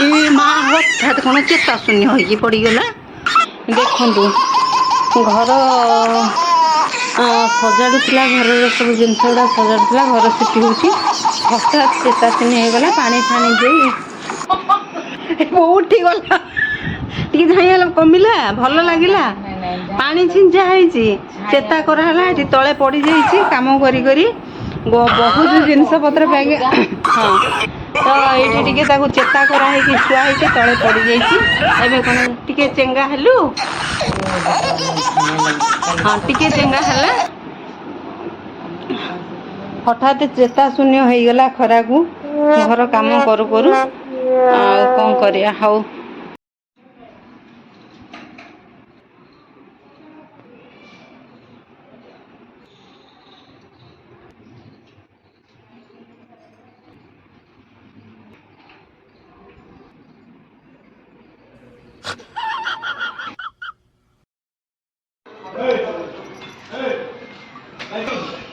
ए माँ हठात कौन चेता शून्य हो पड़गला देखु घर सजाड़ूला घर सब जिनस गुड़ा सजाड़ूला घर सिटी हूँ हठात चेता शून्य होगला पानी फाणी दे उठी गला टी झाई कमिला भल लगिला पानी छिंचा है चेता कराला तले पड़ जा कम करी बहुत जिनस पत्र बैग हाँ तो ये चेता कराई छुआ तले पड़ जाए कौन टे चेंगा हेलु हाँ टे चेंगा है हठात चेता शून्य हो गला खरा को घर काम करू करू कौन करिया हाउ Hey! Hey!